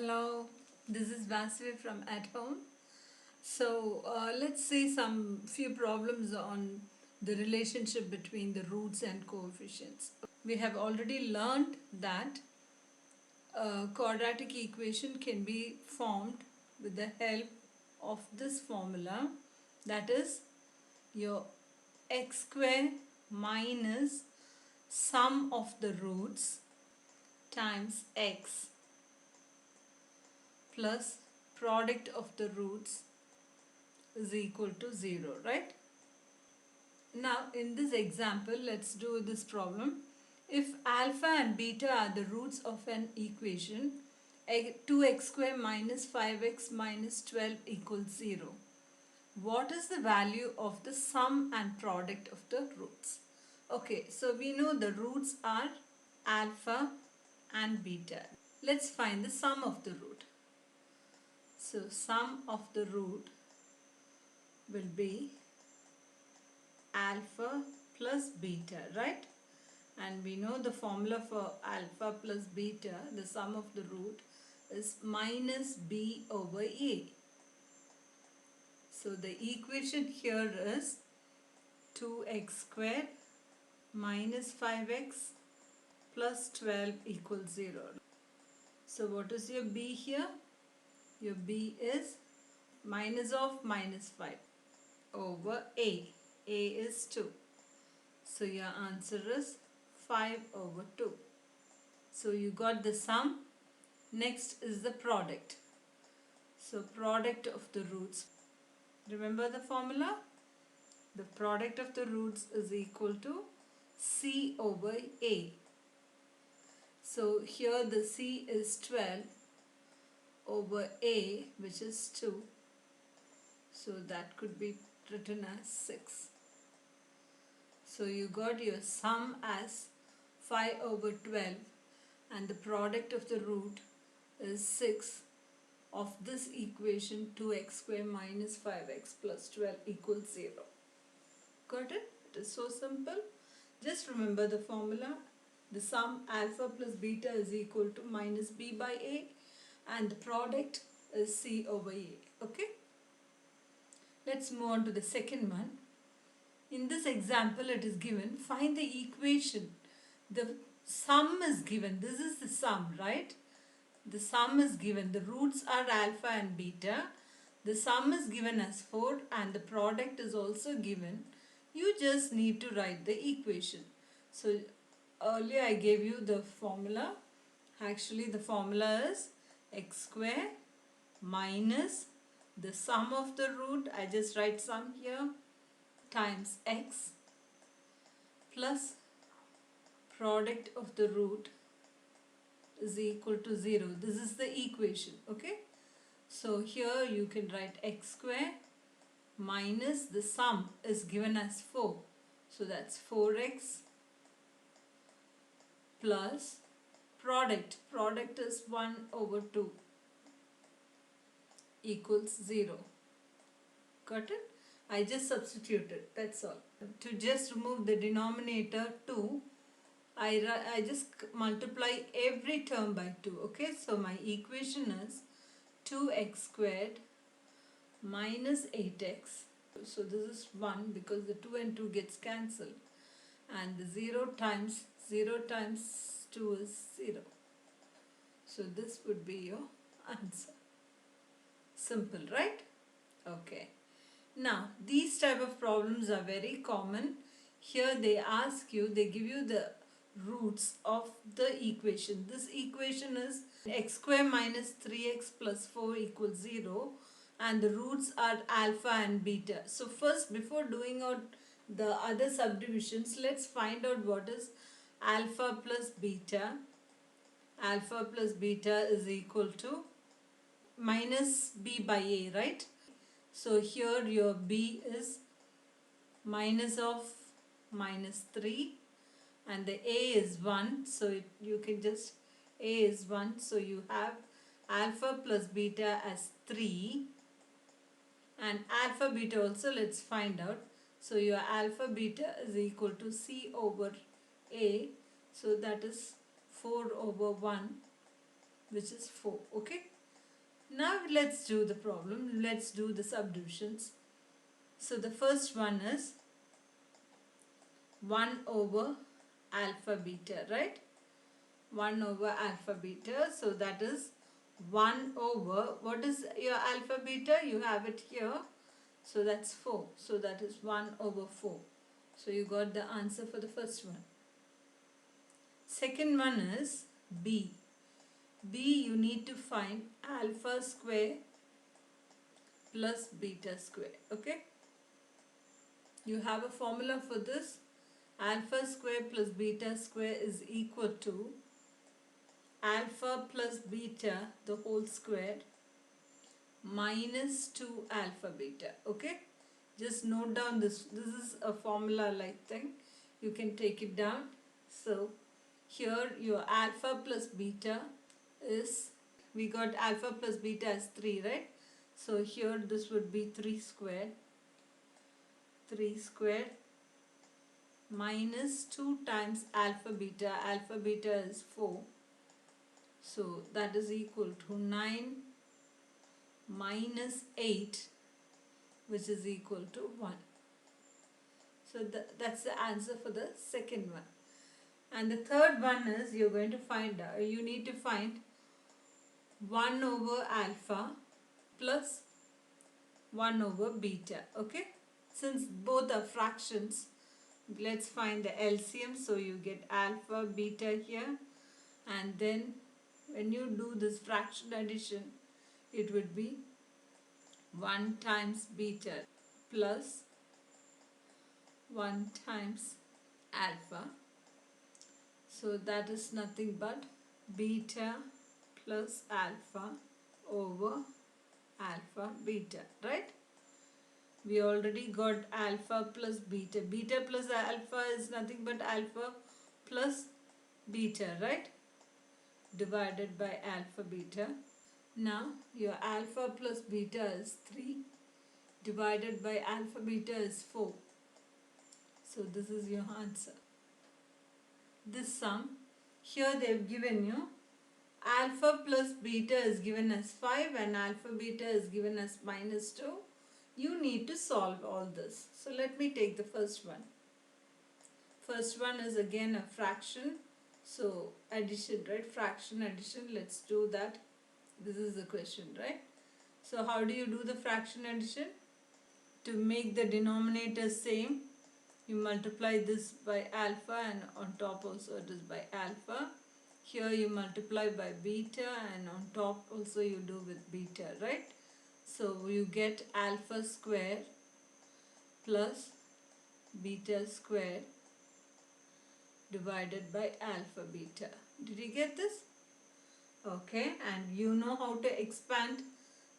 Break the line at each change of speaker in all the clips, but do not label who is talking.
Hello, this is Vasudev from At Home. Let's see some few problems on the relationship between the roots and coefficients. We have already learned that a quadratic equation can be formed with the help of this formula, that is your x square minus sum of the roots times x plus product of the roots is equal to 0, right? Now in this example, let's do this problem. If alpha and beta are the roots of an equation, 2x square minus 5x minus 12 equals 0. What is the value of the sum and product of the roots? Okay, so we know the roots are alpha and beta. Let's find the sum of the root. So sum of the root will be alpha plus beta, right? And we know the formula for alpha plus beta, the sum of the root, is minus b over a. So the equation here is 2x squared minus 5x plus 12 equals 0. So what is your b here? Your b is minus of minus 5 over a. A is 2. So your answer is 5 over 2. So you got the sum. Next is the product. So product of the roots. Remember the formula? The product of the roots is equal to C over A. So here the C is 12 over A, which is 2. So that could be written as 6. So you got your sum as 5 over 12 and the product of the root is 6 of this equation 2x square minus 5x plus 12 equals 0. Got it? It is so simple. Just remember the formula. The sum alpha plus beta is equal to minus b by a and the product is c over a. Okay? Let's move on to the second one. In this example it is given, find the equation. The sum is given. This is the sum, right? The sum is given. The roots are alpha and beta. The sum is given as 4 and the product is also given. You just need to write the equation. So earlier I gave you the formula. Actually the formula is x square minus the sum of the root. I just write sum here times x plus product of the root is equal to 0. This is the equation, okay? So here you can write x square minus the sum is given as 4. So that's 4x plus product. Product is 1 over 2 equals 0. Got it? I just substituted. That's all. To just remove the denominator 2, I just multiply every term by 2. Okay, so my equation is 2x squared minus 8x. So this is 1 because the 2 and 2 gets cancelled. And the 0 times 2 is 0. So this would be your answer. Simple, right? Okay. Now, these type of problems are very common. Here they ask you, they give you the roots of the equation. This equation is x square minus 3x plus 4 equals 0 and the roots are alpha and beta. So first, before doing out the other subdivisions, let's find out what is alpha plus beta. Alpha plus beta is equal to minus b by a, right? So here your b is minus of minus 3 and the a is 1. So you can just, a is 1. So you have alpha plus beta as 3 and alpha beta also let's find out. So your alpha beta is equal to c over a. So that is 4 over 1 which is 4. Okay. Now let's do the problem. Let's do the subdivisions. So the first one is 1 over alpha beta, right? 1 over alpha beta. So that is 1 over, what is your alpha beta? You have it here. So that's 4. So that is 1 over 4. So you got the answer for the first one. Second one is B. B, you need to find alpha square plus beta square. Okay. You have a formula for this. Alpha square plus beta square is equal to alpha plus beta the whole square minus 2 alpha beta. Okay. Just note down this. This is a formula like thing. You can take it down. So here your alpha plus beta is, we got alpha plus beta as 3, right? So here this would be 3 squared. 3 squared minus 2 times alpha beta. Alpha beta is 4. So that is equal to 9 minus 8, which is equal to 1. So that's the answer for the second one. And the third one is, you're going to find out, you need to find 1 over alpha plus 1 over beta. Okay. Since both are fractions, let's find the LCM. So you get alpha beta here, and then when you do this fraction addition, it would be 1 times beta plus 1 times alpha. So that is nothing but beta plus alpha over alpha beta, right? We already got alpha plus beta. Beta plus alpha is nothing but alpha plus beta, right? Divided by alpha beta. Now your alpha plus beta is 3 divided by alpha beta is 4. So this is your answer. This sum, here they have given you alpha plus beta is given as 5 and alpha beta is given as minus 2. You need to solve all this. So let me take the first one. First one is again a fraction. So addition, right? Fraction addition. Let's do that. This is the question, right? So how do you do the fraction addition? To make the denominator same, you multiply this by alpha, and on top also it is by alpha. Here you multiply by beta, and on top also you do with beta, right? So you get alpha square plus beta square divided by alpha beta. Did you get this? Okay, and you know how to expand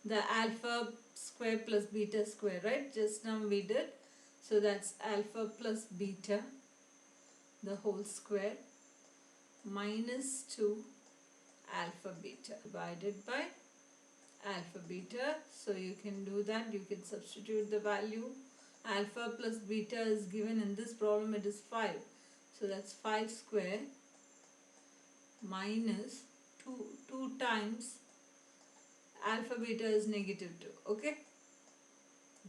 the alpha square plus beta square, right? Just now we did. So that's alpha plus beta the whole square minus 2 alpha beta divided by alpha beta. So you can do that. You can substitute the value. Alpha plus beta is given in this problem, it is 5. So that's 5 square minus 2 times alpha beta is negative 2. Okay.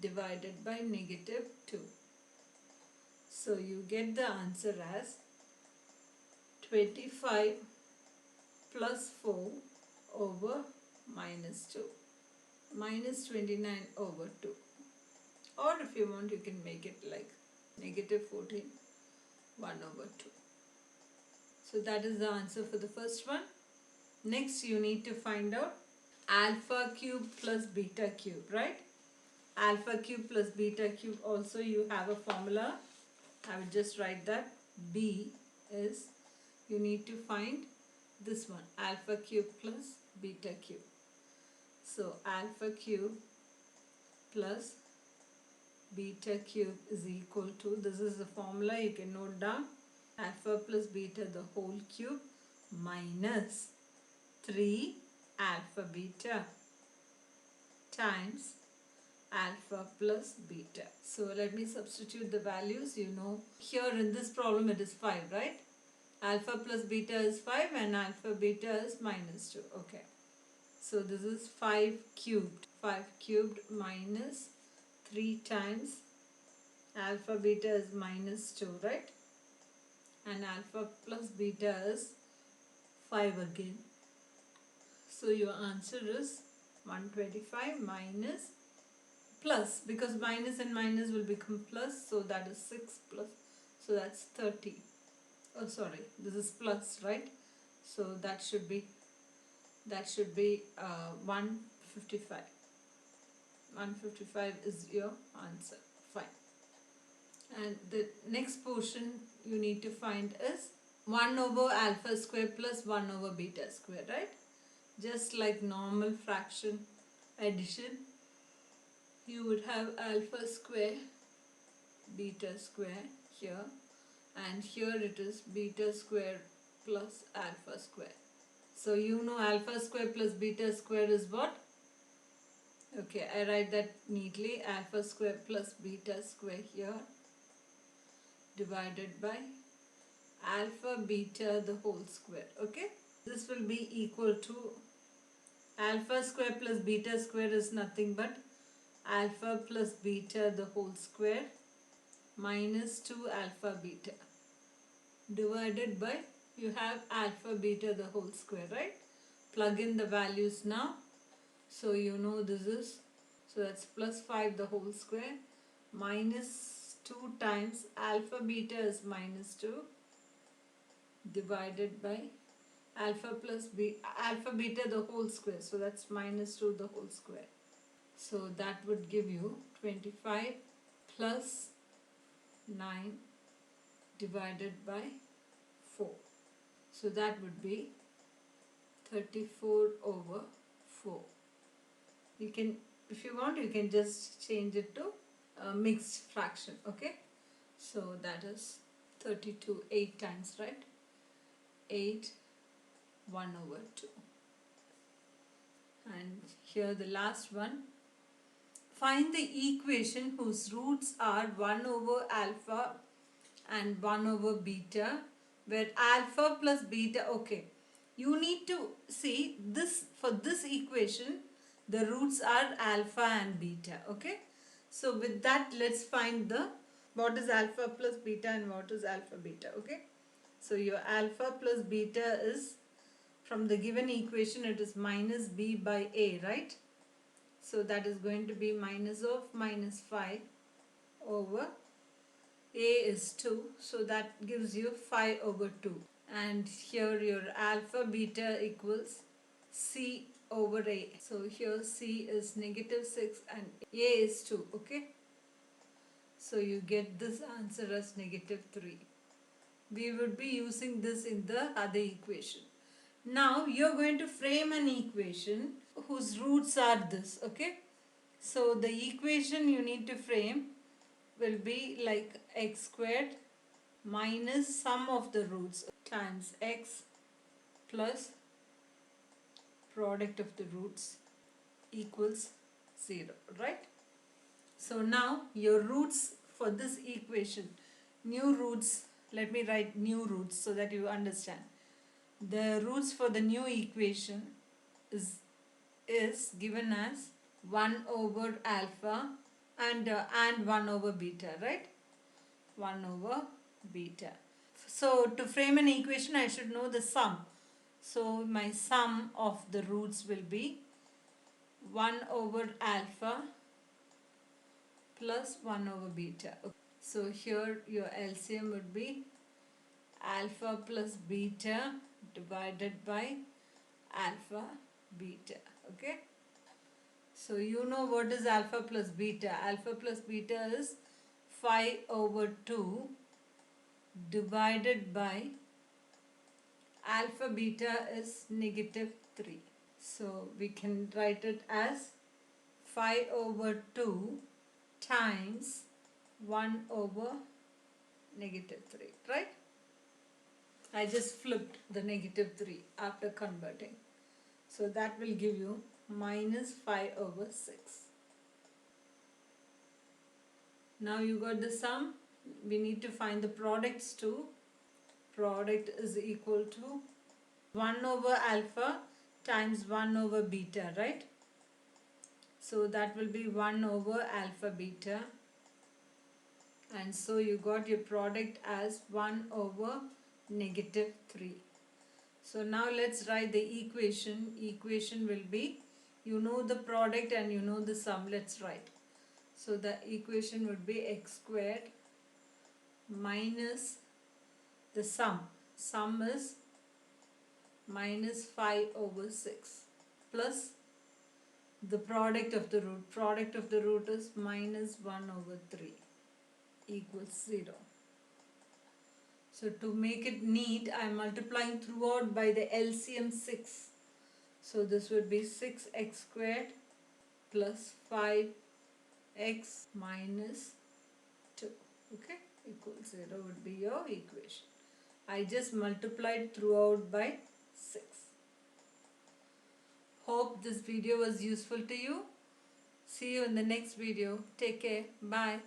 Divided by negative 2. So you get the answer as 25 plus 4 over minus 2. Minus 29 over 2. Or if you want, you can make it like negative 14, 1 over 2. So that is the answer for the first one. Next, you need to find out alpha cube plus beta cube, right? Alpha cube plus beta cube, also you have a formula. I will just write that. B is, you need to find this one, alpha cube plus beta cube. So alpha cube plus beta cube is equal to, this is the formula, you can note down, alpha plus beta the whole cube minus 3 alpha beta times alpha plus beta. So let me substitute the values. You know, here in this problem it is 5, right? Alpha plus beta is 5 and alpha beta is minus 2. Okay. So this is 5 cubed. 5 cubed minus 3 times alpha beta is minus 2, right? And alpha plus beta is 5 again. So your answer is 125 minus plus, because minus and minus will become plus, so that is 6 plus, so that's 30. Oh sorry, this is plus, right? So that should be 155. 155 is your answer. Fine. And the next portion you need to find is 1 over alpha square plus 1 over beta square, right? Just like normal fraction addition, you would have alpha square beta square here, and here it is beta square plus alpha square. So you know alpha square plus beta square is what? Okay, I write that neatly. Alpha square plus beta square here divided by alpha beta the whole square. Okay, this will be equal to alpha square plus beta square is nothing but alpha plus beta the whole square minus 2 alpha beta divided by, you have alpha beta the whole square, right? Plug in the values now. So you know this is, so that's plus 5 the whole square minus 2 times alpha beta is minus 2 divided by alpha beta the whole square, so that's minus 2 the whole square. So that would give you 25 plus 9 divided by 4. So that would be 34 over 4. You can, if you want, you can just change it to a mixed fraction, okay? So that is 32, 8 times, right? 8, 1 over 2. And here the last one. Find the equation whose roots are 1 over alpha and 1 over beta, where alpha plus beta, okay. You need to see this, for this equation, the roots are alpha and beta, okay. So with that, let's find the, what is alpha plus beta and what is alpha beta, okay. So your alpha plus beta is, from the given equation, it is minus b by a, right? So that is going to be minus of minus 5 over a is 2, so that gives you 5 over 2. And here your alpha beta equals c over a. So here c is negative 6 and a is 2, okay? So you get this answer as negative 3. We would be using this in the other equation. Now you're going to frame an equation whose roots are this, okay? So the equation you need to frame will be like x squared minus sum of the roots times x plus product of the roots equals 0, right? So now your roots for this equation, new roots, let me write new roots so that you understand. The roots for the new equation is given as 1 over alpha and 1 over beta, right? 1 over beta. So to frame an equation, I should know the sum. So my sum of the roots will be 1 over alpha plus 1 over beta. So here your LCM would be alpha plus beta divided by alpha beta, okay? So you know what is alpha plus beta. Alpha plus beta is 5 over 2 divided by alpha beta is negative 3. So we can write it as 5 over 2 times 1 over negative 3, right? I just flipped the negative 3 after converting. So that will give you minus 5 over 6. Now you got the sum. We need to find the products too. product is equal to 1 over alpha times 1 over beta, right? So that will be 1 over alpha beta, and so you got your product as 1 over negative 3. So now let's write the equation. Equation will be, you know the product and you know the sum. Let's write. So the equation would be x squared minus the sum. Sum is minus 5 over 6 plus the product of the root. Product of the root is minus 1 over 3 equals 0. So to make it neat, I am multiplying throughout by the LCM 6. So this would be 6x squared plus 5x minus 2. Okay, equals 0 would be your equation. I just multiplied throughout by 6. Hope this video was useful to you. See you in the next video. Take care. Bye.